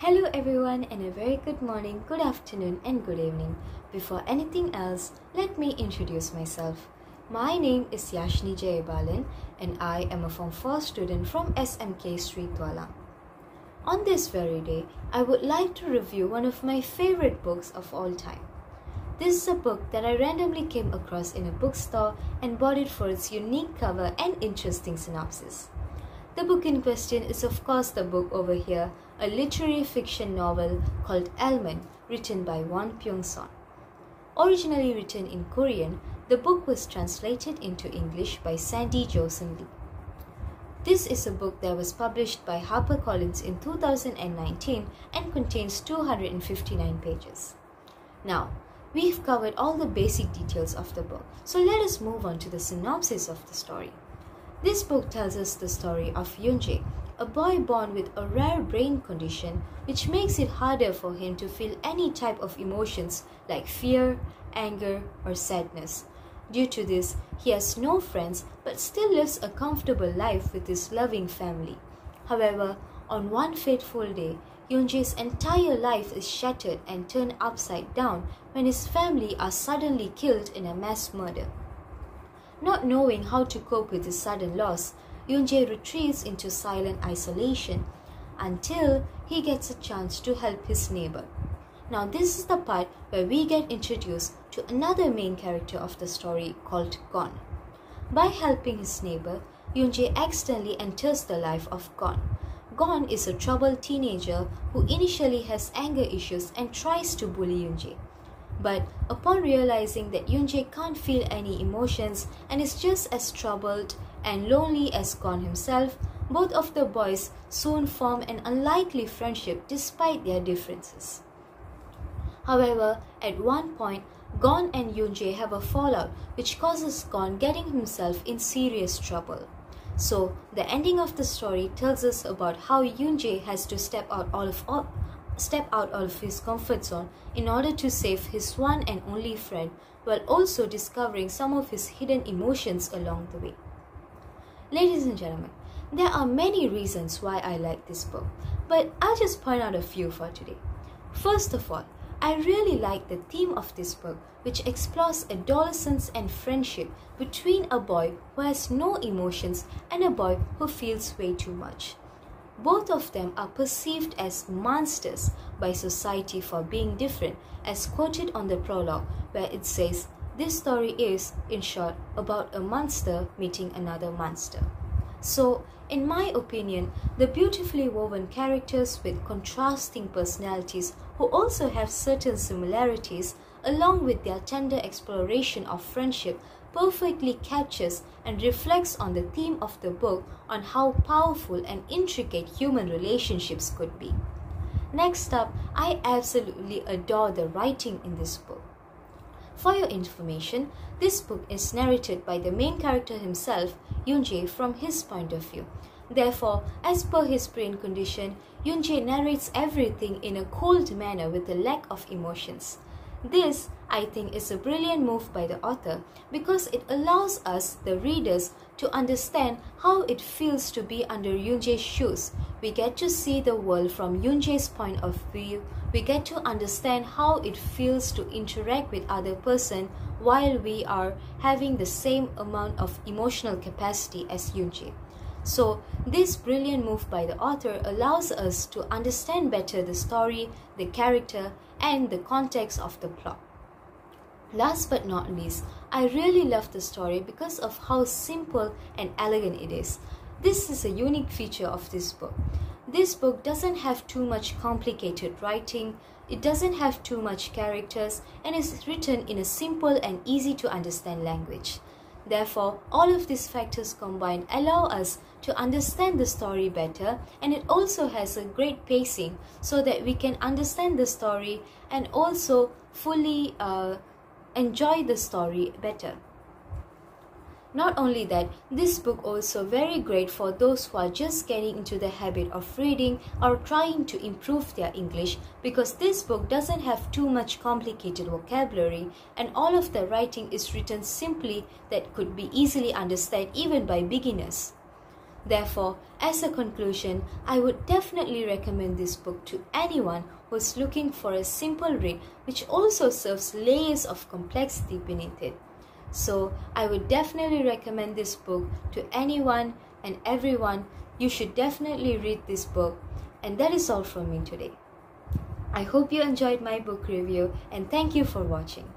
Hello everyone and a very good morning, good afternoon and good evening. Before anything else, let me introduce myself. My name is YASHNIE JAYABALAN and I am a Form 4 student from SMK Street TUALANG. On this very day, I would like to review one of my favorite books of all time. This is a book that I randomly came across in a bookstore and bought it for its unique cover and interesting synopsis. The book in question is of course the book over here, a literary fiction novel called Almond, written by Pyung Sohn. Originally written in Korean, the book was translated into English by Sandy Johnson Lee. This is a book that was published by HarperCollins in 2019 and contains 259 pages. Now, we've covered all the basic details of the book, so let us move on to the synopsis of the story. This book tells us the story of Yoon-jae, a boy born with a rare brain condition which makes it harder for him to feel any type of emotions like fear, anger, or sadness. Due to this, he has no friends but still lives a comfortable life with his loving family. However, on one fateful day, Yoon-jae's entire life is shattered and turned upside down when his family are suddenly killed in a mass murder. Not knowing how to cope with this sudden loss, Yoon-jae retreats into silent isolation until he gets a chance to help his neighbor. Now this is the part where we get introduced to another main character of the story called Gon. By helping his neighbor, Yoon-jae accidentally enters the life of Gon. Gon is a troubled teenager who initially has anger issues and tries to bully Yoon-jae. But upon realizing that Yoon-jae can't feel any emotions and is just as troubled and lonely as Gon himself, both of the boys soon form an unlikely friendship despite their differences. However, at one point, Gon and Yoon-jae have a fallout which causes Gon getting himself in serious trouble. So, the ending of the story tells us about how Yoon-jae has to step out of his comfort zone in order to save his one and only friend, while also discovering some of his hidden emotions along the way. Ladies and gentlemen, there are many reasons why I like this book, but I'll just point out a few for today. First of all, I really like the theme of this book, which explores adolescence and friendship between a boy who has no emotions and a boy who feels way too much. Both of them are perceived as monsters by society for being different, as quoted on the prologue, where it says, "This story is, in short, about a monster meeting another monster." So, in my opinion, the beautifully woven characters with contrasting personalities who also have certain similarities, along with their tender exploration of friendship, perfectly captures and reflects on the theme of the book on how powerful and intricate human relationships could be. Next up, I absolutely adore the writing in this book. For your information, this book is narrated by the main character himself, Yoon-jae, from his point of view. Therefore, as per his brain condition, Yoon-jae narrates everything in a cold manner with a lack of emotions. This, I think, is a brilliant move by the author because it allows us, the readers, to understand how it feels to be under Yoon-jae's shoes. We get to see the world from Yoon-jae's point of view. We get to understand how it feels to interact with other person while we are having the same amount of emotional capacity as Yoon-jae. So, this brilliant move by the author allows us to understand better the story, the character, and the context of the plot. Last but not least, I really love the story because of how simple and elegant it is. This is a unique feature of this book. This book doesn't have too much complicated writing, it doesn't have too much characters, and is written in a simple and easy to understand language. Therefore, all of these factors combined allow us to understand the story better, and it also has a great pacing so that we can understand the story and also fully enjoy the story better. Not only that, this book also very great for those who are just getting into the habit of reading or trying to improve their English, because this book doesn't have too much complicated vocabulary and all of the writing is written simply that could be easily understood even by beginners. Therefore, as a conclusion, I would definitely recommend this book to anyone who is looking for a simple read which also serves layers of complexity beneath it. So, I would definitely recommend this book to anyone and everyone. You should definitely read this book. And that is all from me today. I hope you enjoyed my book review and thank you for watching.